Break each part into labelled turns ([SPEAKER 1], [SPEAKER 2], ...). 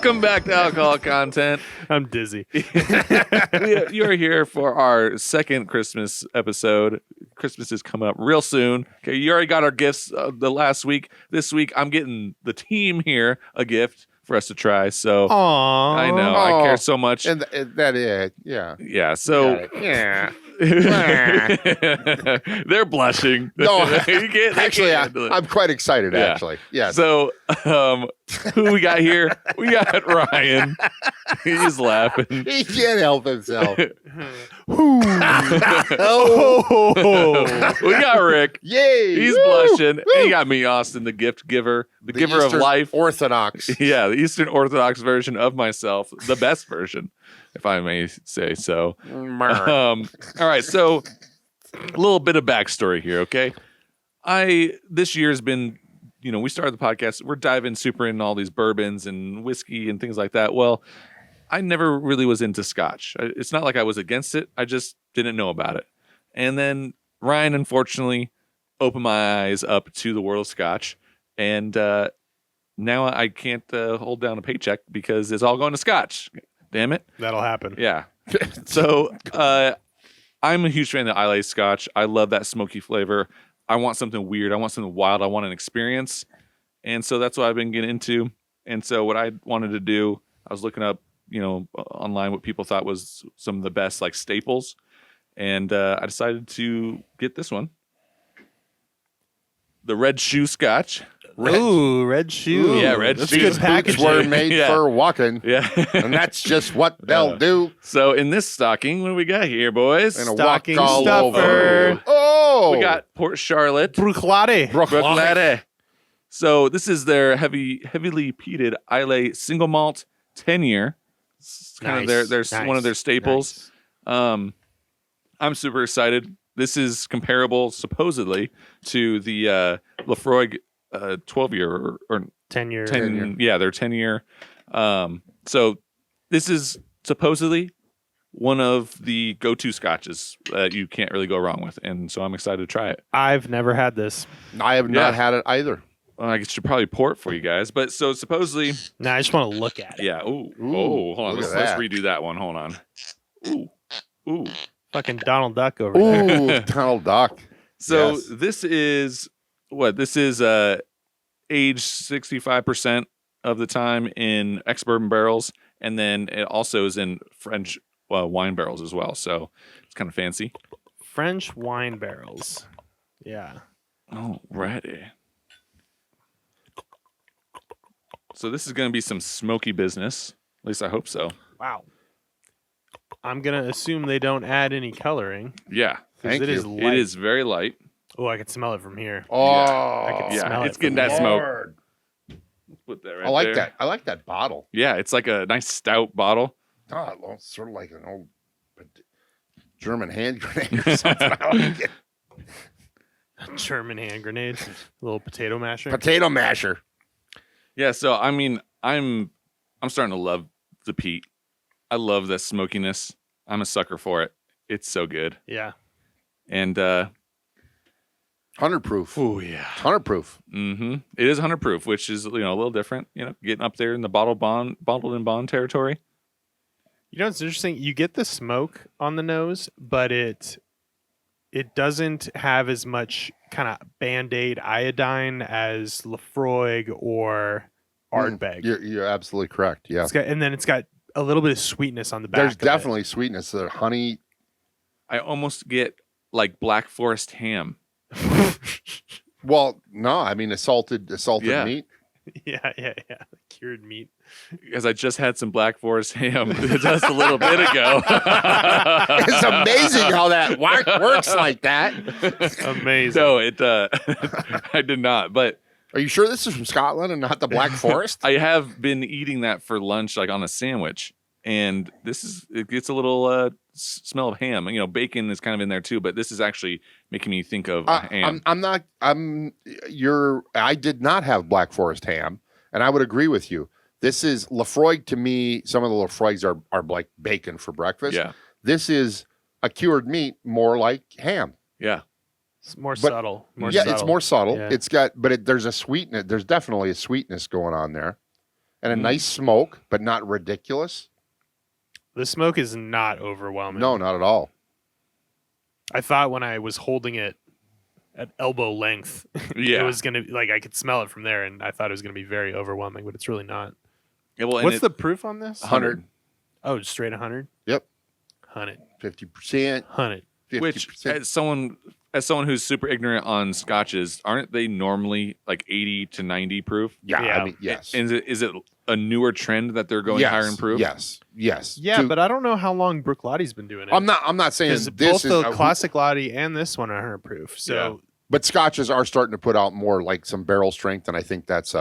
[SPEAKER 1] Welcome back to Alcohol Content.
[SPEAKER 2] I'm dizzy.
[SPEAKER 1] You are here for our second Christmas episode. Christmas is coming up real soon. Okay, you already got our gifts the last week. This week, I'm getting the team here a gift for us to try. So
[SPEAKER 2] Aww.
[SPEAKER 1] I know I care so much.
[SPEAKER 3] And that is, yeah.
[SPEAKER 1] Yeah. So
[SPEAKER 3] Yeah.
[SPEAKER 1] they're blushing.
[SPEAKER 3] No,
[SPEAKER 1] You can't, they
[SPEAKER 3] actually,
[SPEAKER 1] can't handle it.
[SPEAKER 3] I'm quite excited,
[SPEAKER 1] Yeah.
[SPEAKER 3] actually. Yes.
[SPEAKER 1] So, who we got here? We got Ryan. He's laughing.
[SPEAKER 3] He can't help himself.
[SPEAKER 1] Oh. We got Rick.
[SPEAKER 3] Yay.
[SPEAKER 1] He's
[SPEAKER 3] Woo.
[SPEAKER 1] blushing.
[SPEAKER 3] Woo.
[SPEAKER 1] And you got me, Austin, the gift giver, the giver
[SPEAKER 3] Eastern
[SPEAKER 1] of life.
[SPEAKER 3] Orthodox.
[SPEAKER 1] Yeah, the Eastern Orthodox version of myself, the best version, if I may say so. All right, so a little bit of backstory here, okay? This year has been, we started the podcast. We're diving super into all these bourbons and whiskey and things like that. Well, I never really was into Scotch. It's not like I was against it. I just didn't know about it. And then Ryan, unfortunately, opened my eyes up to the world of Scotch. And now I can't hold down a paycheck because it's all going to Scotch. Damn it.
[SPEAKER 2] That'll happen.
[SPEAKER 1] Yeah. So I'm a huge fan of Islay Scotch. I love that smoky flavor. I want something weird. I want something wild. I want an experience. And so that's what I've been getting into. And so what I wanted to do, I was looking up, online what people thought was some of the best like staples. And I decided to get this one. The Red Shoe Scotch.
[SPEAKER 2] Ooh, red shoe.
[SPEAKER 1] Yeah, red
[SPEAKER 2] That's
[SPEAKER 1] shoe.
[SPEAKER 2] good
[SPEAKER 3] These
[SPEAKER 2] packaging.
[SPEAKER 3] boots were made
[SPEAKER 1] Yeah.
[SPEAKER 3] for walking,
[SPEAKER 1] Yeah.
[SPEAKER 3] and that's just what they'll do.
[SPEAKER 1] So in this stocking, what do we got here, boys?
[SPEAKER 3] And a
[SPEAKER 2] Stocking
[SPEAKER 3] walk all
[SPEAKER 2] stuffer.
[SPEAKER 3] over. Oh,
[SPEAKER 1] We got Port Charlotte.
[SPEAKER 2] Bruichladdich.
[SPEAKER 1] Bruichladdich. So this is their heavily peated Islay single malt 10-year. It's kind
[SPEAKER 2] Nice.
[SPEAKER 1] of their one of their staples. I'm super excited. This is comparable supposedly to the Lafroig 12-year or
[SPEAKER 2] 10-year.
[SPEAKER 1] 10. Yeah, their 10-year. So this is supposedly one of the go-to scotches that you can't really go wrong with, and so I'm excited to try it.
[SPEAKER 2] I've never had this.
[SPEAKER 3] I have not had it either.
[SPEAKER 1] Well, I should probably pour it for you guys, but so supposedly,
[SPEAKER 2] Nah, I just want to look at it.
[SPEAKER 1] yeah. Ooh,
[SPEAKER 3] Ooh,
[SPEAKER 1] oh, hold on.
[SPEAKER 3] look at
[SPEAKER 1] Let's
[SPEAKER 3] that.
[SPEAKER 1] redo that one. Hold on. Ooh.
[SPEAKER 2] Fucking Donald Duck over there.
[SPEAKER 3] Ooh, Donald Duck.
[SPEAKER 1] So
[SPEAKER 3] Yes.
[SPEAKER 1] this is what? This is aged 65% of the time in ex-bourbon barrels, and then it also is in French wine barrels as well. So it's kind of fancy.
[SPEAKER 2] French wine barrels. Yeah.
[SPEAKER 1] Oh, ready. So this is going to be some smoky business. At least I hope so.
[SPEAKER 2] Wow. I'm going to assume they don't add any coloring.
[SPEAKER 1] Yeah.
[SPEAKER 2] 'Cause
[SPEAKER 3] Thank
[SPEAKER 2] it
[SPEAKER 3] you.
[SPEAKER 2] is light.
[SPEAKER 1] It is very light.
[SPEAKER 2] Oh, I can smell it from here.
[SPEAKER 3] Oh,
[SPEAKER 2] I can
[SPEAKER 1] Yeah,
[SPEAKER 2] smell
[SPEAKER 1] it's
[SPEAKER 2] it
[SPEAKER 1] getting
[SPEAKER 2] from
[SPEAKER 1] that
[SPEAKER 2] here.
[SPEAKER 1] smoke.
[SPEAKER 3] Lord.
[SPEAKER 1] Put that right
[SPEAKER 3] I like
[SPEAKER 1] there.
[SPEAKER 3] that. I like that bottle.
[SPEAKER 1] Yeah, it's like a nice stout bottle.
[SPEAKER 3] Oh, well, it's sort of like an old German hand grenade or something. I like it.
[SPEAKER 2] German hand grenade. A little potato masher.
[SPEAKER 3] Potato masher.
[SPEAKER 1] Yeah, so I mean, I'm starting to love the peat. I love the smokiness. I'm a sucker for it. It's so good.
[SPEAKER 2] Yeah.
[SPEAKER 1] And
[SPEAKER 3] 100 proof.
[SPEAKER 1] oh yeah.
[SPEAKER 3] 100 proof.
[SPEAKER 1] Mm-hmm. It is 100 proof, which is a little different. Getting up there in the bottled and bond territory.
[SPEAKER 2] You know what's interesting? You get the smoke on the nose, but it doesn't have as much kind of Band-Aid iodine as Lafroig or Ardbeg.
[SPEAKER 3] You're absolutely correct. Yeah.
[SPEAKER 2] It's got a little bit of sweetness on the back.
[SPEAKER 3] There's
[SPEAKER 2] of it.
[SPEAKER 3] definitely sweetness there. Honey.
[SPEAKER 1] I almost get like Black Forest ham.
[SPEAKER 3] Well, no, I mean a salted
[SPEAKER 1] Yeah.
[SPEAKER 3] meat.
[SPEAKER 2] yeah. Cured meat.
[SPEAKER 1] Because I just had some Black Forest ham just a little bit ago.
[SPEAKER 3] It's amazing how that works like that.
[SPEAKER 2] Amazing.
[SPEAKER 1] No, it I did not. But
[SPEAKER 3] Are you sure this is from Scotland and not the Black Forest?
[SPEAKER 1] I have been eating that for lunch, like on a sandwich, and it gets a little smell of ham. Bacon is kind of in there too, but this is actually making me think of ham.
[SPEAKER 3] I did not have Black Forest ham, and I would agree with you. This is Lafroig to me. Some of the Lafroigs are like bacon for breakfast.
[SPEAKER 1] Yeah,
[SPEAKER 3] This is a cured meat, more like ham.
[SPEAKER 1] yeah.
[SPEAKER 2] It's more subtle.
[SPEAKER 3] It's more subtle.
[SPEAKER 2] Yeah.
[SPEAKER 3] It's got, but there's a sweetness. There's definitely a sweetness going on there, and a nice smoke, but not ridiculous.
[SPEAKER 2] The smoke is not overwhelming.
[SPEAKER 3] No, not at all.
[SPEAKER 2] I thought when I was holding it at elbow length,
[SPEAKER 1] Yeah.
[SPEAKER 2] it was going to, like, I could smell it from there, and I thought it was going to be very overwhelming, but it's really not.
[SPEAKER 1] Yeah, well, and
[SPEAKER 2] What's the proof on this?
[SPEAKER 3] 100.
[SPEAKER 2] Oh, just straight 100?
[SPEAKER 3] Yep.
[SPEAKER 2] 100.
[SPEAKER 3] 50%.
[SPEAKER 2] 100.
[SPEAKER 3] 50%.
[SPEAKER 1] Which, as someone who's super ignorant on scotches, aren't they normally like 80 to 90 proof?
[SPEAKER 3] Yeah,
[SPEAKER 2] Yeah.
[SPEAKER 3] I mean, yes.
[SPEAKER 1] And is it a newer trend that they're going higher in proof?
[SPEAKER 3] Yes.
[SPEAKER 2] Yeah, but I don't know how long Brook Lottie's been doing it.
[SPEAKER 3] I'm not saying
[SPEAKER 2] Because
[SPEAKER 3] this
[SPEAKER 2] both
[SPEAKER 3] is
[SPEAKER 2] the classic Lottie and this one are 100 proof. So
[SPEAKER 3] but scotches are starting to put out more like some barrel strength, and I think that's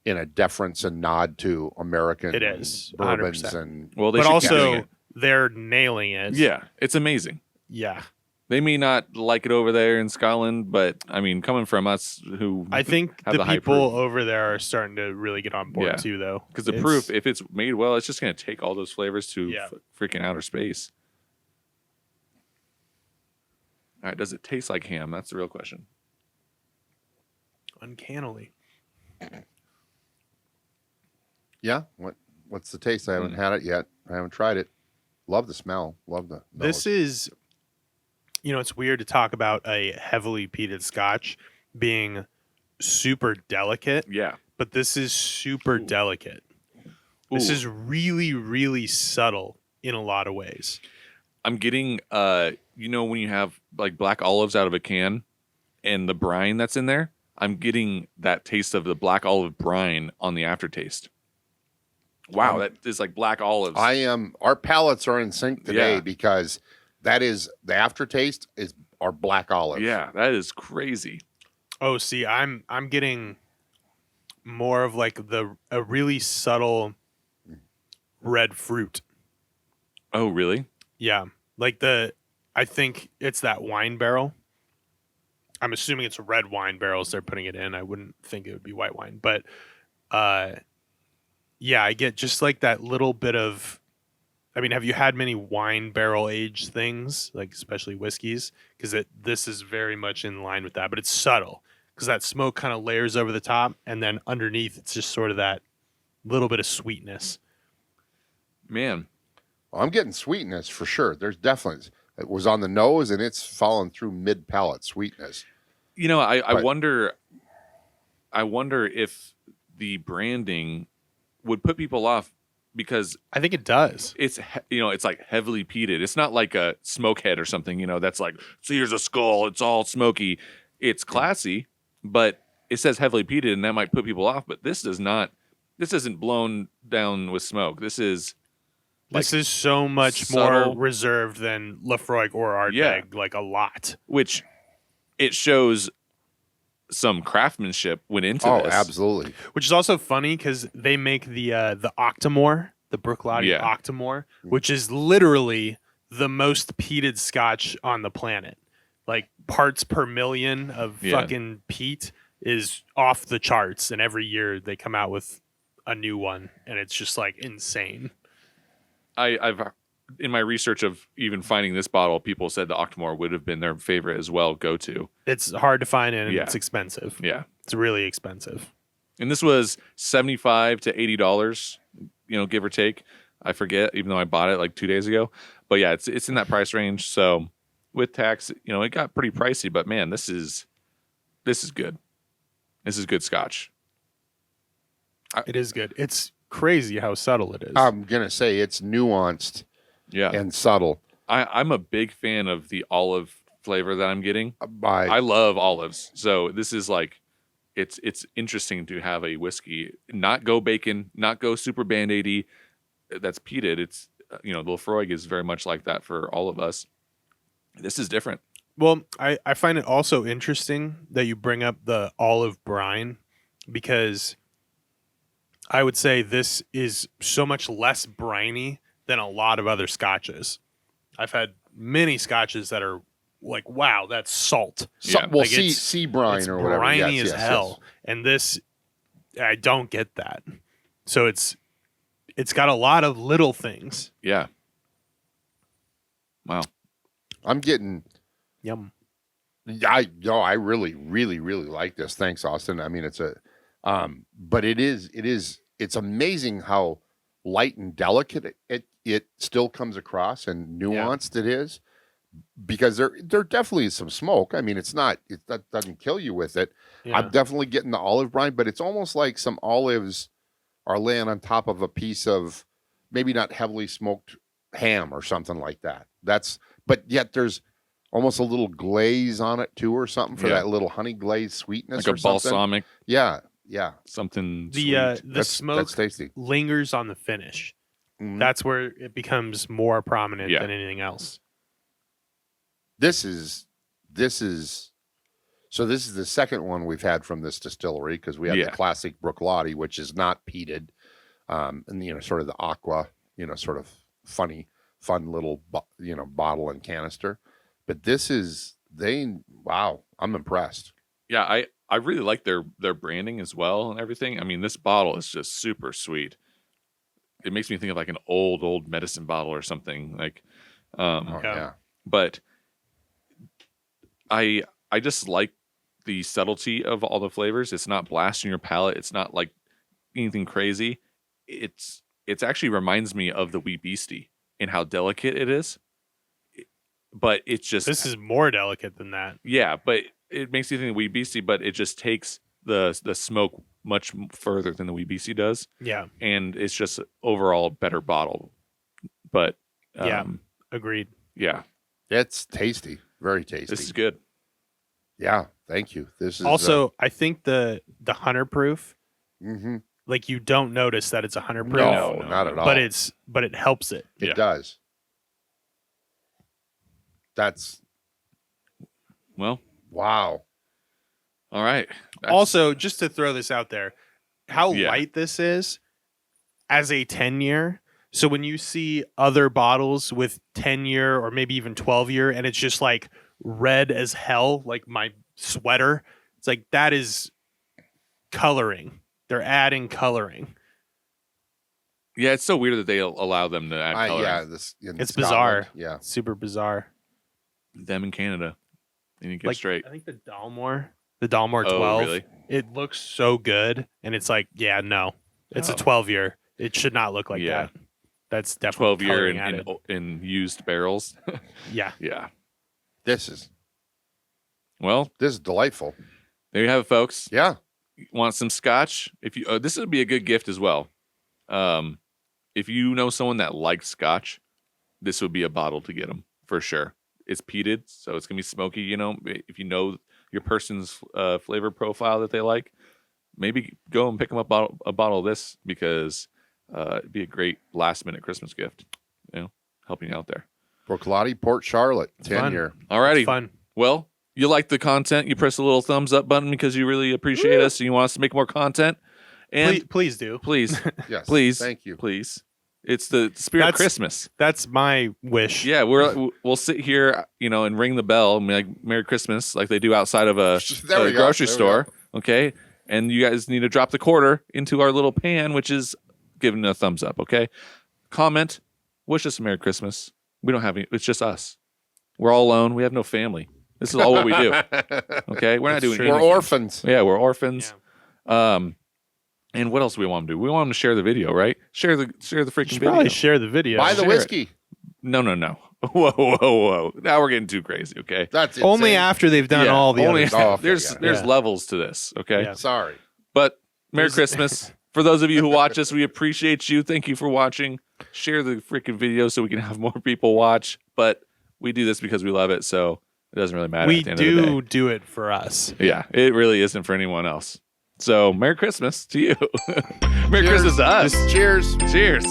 [SPEAKER 3] in a deference and nod to American
[SPEAKER 2] It is,
[SPEAKER 3] bourbons
[SPEAKER 2] 100%.
[SPEAKER 3] and
[SPEAKER 1] Well, they
[SPEAKER 2] but
[SPEAKER 1] should keep doing
[SPEAKER 2] also
[SPEAKER 1] it.
[SPEAKER 2] they're nailing it.
[SPEAKER 1] Yeah, it's amazing.
[SPEAKER 2] Yeah.
[SPEAKER 1] They may not like it over there in Scotland, but I mean, coming from us who
[SPEAKER 2] I think
[SPEAKER 1] have
[SPEAKER 2] the
[SPEAKER 1] high
[SPEAKER 2] people
[SPEAKER 1] proof.
[SPEAKER 2] over there are starting to really get on board
[SPEAKER 1] Yeah.
[SPEAKER 2] too, though.
[SPEAKER 1] Because the
[SPEAKER 2] It's-
[SPEAKER 1] proof, if it's made well, it's just going to take all those flavors to
[SPEAKER 2] Yeah.
[SPEAKER 1] freaking outer space. All right, does it taste like ham? That's the real question.
[SPEAKER 2] uncannily.
[SPEAKER 3] yeah. What's the taste? I haven't had it yet. I haven't tried it. Love the smell. Love the
[SPEAKER 2] This
[SPEAKER 3] nose.
[SPEAKER 2] is, it's weird to talk about a heavily peated Scotch being super delicate,
[SPEAKER 1] Yeah.
[SPEAKER 2] but this is super delicate. This
[SPEAKER 1] Ooh.
[SPEAKER 2] is really, really subtle in a lot of ways.
[SPEAKER 1] I'm getting, when you have like black olives out of a can and the brine that's in there, I'm getting that taste of the black olive brine on the aftertaste. Wow, that is like black olives.
[SPEAKER 3] Our palates are in sync today
[SPEAKER 1] Yeah.
[SPEAKER 3] because that is the aftertaste is our black olive.
[SPEAKER 1] Yeah, that is crazy.
[SPEAKER 2] Oh, see, I'm getting more of like a really subtle red fruit.
[SPEAKER 1] Oh, really?
[SPEAKER 2] Yeah, like I think it's that wine barrel. I'm assuming it's red wine barrels they're putting it in. I wouldn't think it would be white wine, but yeah, I get just like that little bit of. I mean, have you had many wine barrel aged things, like especially whiskeys? Because this is very much in line with that, but it's subtle because that smoke kind of layers over the top, and then underneath it's just sort of that little bit of sweetness.
[SPEAKER 1] Man,
[SPEAKER 3] I'm getting sweetness for sure. There's definitely it was on the nose and it's falling through mid palate sweetness.
[SPEAKER 1] I
[SPEAKER 3] But-
[SPEAKER 1] wonder if the branding would put people off because
[SPEAKER 2] I think it does.
[SPEAKER 1] it's it's like heavily peated. It's not like a smoke head or something, that's like, so here's a skull, it's all smoky. It's classy, but it says heavily peated and that might put people off, but this isn't blown down with smoke. This is
[SPEAKER 2] This is so much
[SPEAKER 1] subtle-
[SPEAKER 2] more reserved than Lafroig or Ardbeg,
[SPEAKER 1] Yeah.
[SPEAKER 2] like a lot.
[SPEAKER 1] which it shows some craftsmanship went into
[SPEAKER 3] Oh,
[SPEAKER 1] this.
[SPEAKER 3] absolutely.
[SPEAKER 2] Which is also funny because they make the Octomore, the Brook Lottie
[SPEAKER 1] Yeah.
[SPEAKER 2] Octomore, which is literally the most peated Scotch on the planet. Like parts per million of
[SPEAKER 1] Yeah.
[SPEAKER 2] fucking peat is off the charts, and every year they come out with a new one, and it's just like insane.
[SPEAKER 1] I've in my research of even finding this bottle, people said the Octomore would have been their favorite as well, go to.
[SPEAKER 2] It's hard to find, and
[SPEAKER 1] Yeah.
[SPEAKER 2] it's expensive.
[SPEAKER 1] Yeah.
[SPEAKER 2] It's really expensive.
[SPEAKER 1] And this was $75 to $80, give or take. I forget, even though I bought it like 2 days ago. But yeah, it's in that price range. So with tax, it got pretty pricey. But man, this is good. This is good Scotch.
[SPEAKER 2] It is good. It's crazy how subtle it is.
[SPEAKER 3] I'm gonna say it's nuanced
[SPEAKER 1] Yeah,
[SPEAKER 3] and subtle.
[SPEAKER 1] I'm a big fan of the olive flavor that I'm getting.
[SPEAKER 3] By
[SPEAKER 1] I love olives, so this is like, it's interesting to have a whiskey not go bacon, not go super band-aidy. That's peated. It's the Lafroig is very much like that for all of us. This is different.
[SPEAKER 2] Well, I find it also interesting that you bring up the olive brine because I would say this is so much less briny than a lot of other scotches. I've had many scotches that are like, wow, that's salt.
[SPEAKER 1] Yeah.
[SPEAKER 3] well,
[SPEAKER 2] Like, it's-
[SPEAKER 3] sea brine
[SPEAKER 2] It's
[SPEAKER 3] or whatever.
[SPEAKER 2] briny
[SPEAKER 3] Yes,
[SPEAKER 2] as
[SPEAKER 3] yes,
[SPEAKER 2] hell.
[SPEAKER 3] yes.
[SPEAKER 2] And this, I don't get that. So it's got a lot of little things.
[SPEAKER 1] Yeah. Wow.
[SPEAKER 3] I'm getting.
[SPEAKER 2] Yum.
[SPEAKER 3] I really, really, really like this. Thanks, Austin. I mean, it's a, but it is it's amazing how light and delicate it still comes across and nuanced it is, because there definitely is some smoke. I mean, that doesn't kill you with it.
[SPEAKER 2] Yeah.
[SPEAKER 3] I'm definitely getting the olive brine, but it's almost like some olives are laying on top of a piece of maybe not heavily smoked ham or something like that. But yet there's almost a little glaze on it too, or something for that little honey glaze sweetness,
[SPEAKER 1] like
[SPEAKER 3] or
[SPEAKER 1] a
[SPEAKER 3] something.
[SPEAKER 1] balsamic.
[SPEAKER 3] Yeah.
[SPEAKER 1] Something
[SPEAKER 2] The
[SPEAKER 1] sweet.
[SPEAKER 2] smoke
[SPEAKER 3] That's tasty.
[SPEAKER 2] lingers on the finish.
[SPEAKER 3] Mhm.
[SPEAKER 2] That's where it becomes more prominent
[SPEAKER 1] Yeah.
[SPEAKER 2] than anything else.
[SPEAKER 3] This is so this is the second one we've had from this distillery, because we had the classic Brooklotti, which is not peated, and sort of the aqua, sort of fun little bottle and canister. But this is wow, I'm impressed.
[SPEAKER 1] Yeah, I really like their branding as well and everything. I mean, this bottle is just super sweet. It makes me think of like an old medicine bottle or something like.
[SPEAKER 3] Yeah.
[SPEAKER 1] But I just like the subtlety of all the flavors. It's not blasting your palate. It's not like anything crazy. It's actually reminds me of the Wee Beastie in how delicate it is. But it's just,
[SPEAKER 2] this is more delicate than that.
[SPEAKER 1] Yeah, but it makes you think of Wee Beastie, but it just takes the smoke much further than the Wee Beastie does.
[SPEAKER 2] Yeah.
[SPEAKER 1] And it's just overall a better bottle. But
[SPEAKER 2] Agreed.
[SPEAKER 1] Yeah.
[SPEAKER 3] It's tasty. Very tasty.
[SPEAKER 1] This is good.
[SPEAKER 3] Yeah, thank you. This is
[SPEAKER 2] Also, I think the 100 proof,
[SPEAKER 3] mhm.
[SPEAKER 2] like you don't notice that it's 100 proof.
[SPEAKER 3] No, not at all.
[SPEAKER 2] But it helps it.
[SPEAKER 3] It does. That's
[SPEAKER 1] Well,
[SPEAKER 3] wow.
[SPEAKER 1] all right.
[SPEAKER 2] Also, just to throw this out there, how
[SPEAKER 1] Yeah.
[SPEAKER 2] light this is as a 10-year. So when you see other bottles with 10-year or maybe even 12-year, and it's just like red as hell, like my sweater, it's like that is coloring. They're adding coloring.
[SPEAKER 1] Yeah, it's so weird that they allow them to add color.
[SPEAKER 3] Yeah,
[SPEAKER 2] It's bizarre.
[SPEAKER 3] Yeah.
[SPEAKER 2] Super bizarre.
[SPEAKER 1] Them in Canada. They need to get
[SPEAKER 2] Like,
[SPEAKER 1] straight.
[SPEAKER 2] I think the Dalmore 12,
[SPEAKER 1] Oh, really?
[SPEAKER 2] it looks so good, and it's like, yeah, no, it's a 12-year. It should not look like
[SPEAKER 1] Yeah.
[SPEAKER 2] that. That's definitely
[SPEAKER 1] 12-year
[SPEAKER 2] coloring added.
[SPEAKER 1] in used barrels.
[SPEAKER 2] Yeah.
[SPEAKER 1] Yeah.
[SPEAKER 3] This is delightful.
[SPEAKER 1] There you have it, folks.
[SPEAKER 3] Yeah.
[SPEAKER 1] Want some scotch? If you, this would be a good gift as well. If you know someone that likes scotch, this would be a bottle to get them for sure. It's peated, so it's gonna be smoky. If you know your person's flavor profile that they like, maybe go and pick them up a bottle of this, because it'd be a great last minute Christmas gift. Helping you out there.
[SPEAKER 3] Brooklotti, Port Charlotte, 10-year.
[SPEAKER 1] Alrighty.
[SPEAKER 2] It's fun.
[SPEAKER 1] Well, you like the content, you press the little thumbs up button because you really appreciate us and you want us to make more content. And
[SPEAKER 2] Please do.
[SPEAKER 1] please,
[SPEAKER 3] Yes.
[SPEAKER 1] please,
[SPEAKER 3] Thank you.
[SPEAKER 1] please. It's the spirit of Christmas.
[SPEAKER 2] That's my wish.
[SPEAKER 1] Yeah, we'll sit here, and ring the bell and be like, Merry Christmas, like they do outside of a
[SPEAKER 3] There we go.
[SPEAKER 1] grocery
[SPEAKER 3] There we
[SPEAKER 1] store. Okay, and you guys need to drop the quarter into our little pan, which is giving it a thumbs up. Okay, comment, wish us a Merry Christmas. We don't have any. It's just us. We're all alone. We have no family. This is all what we do. Okay, we're not doing
[SPEAKER 2] true.
[SPEAKER 3] We're
[SPEAKER 1] anything.
[SPEAKER 3] orphans.
[SPEAKER 1] Yeah, we're orphans. And what else do we want them to do? We want them to share the video, right? Share the freaking
[SPEAKER 2] should
[SPEAKER 1] video.
[SPEAKER 2] probably share the video.
[SPEAKER 3] Buy the
[SPEAKER 1] Share
[SPEAKER 3] whiskey.
[SPEAKER 1] No. Whoa. Now we're getting too crazy, okay?
[SPEAKER 3] That's
[SPEAKER 2] Only
[SPEAKER 3] insane.
[SPEAKER 2] after they've done all the
[SPEAKER 1] only
[SPEAKER 2] other stuff.
[SPEAKER 3] stuff.
[SPEAKER 1] there's
[SPEAKER 2] Yeah.
[SPEAKER 1] levels to this, okay?
[SPEAKER 2] Yeah.
[SPEAKER 3] Sorry.
[SPEAKER 1] But Merry
[SPEAKER 2] There's-
[SPEAKER 1] Christmas. For those of you who watch us, we appreciate you. Thank you for watching. Share the freaking video so we can have more people watch. But we do this because we love it, so it doesn't really matter
[SPEAKER 2] We
[SPEAKER 1] at the end of the day.
[SPEAKER 2] do it for us.
[SPEAKER 1] Yeah, it really isn't for anyone else. So Merry Christmas to you. Merry Christmas to us.
[SPEAKER 3] Cheers.
[SPEAKER 1] Cheers.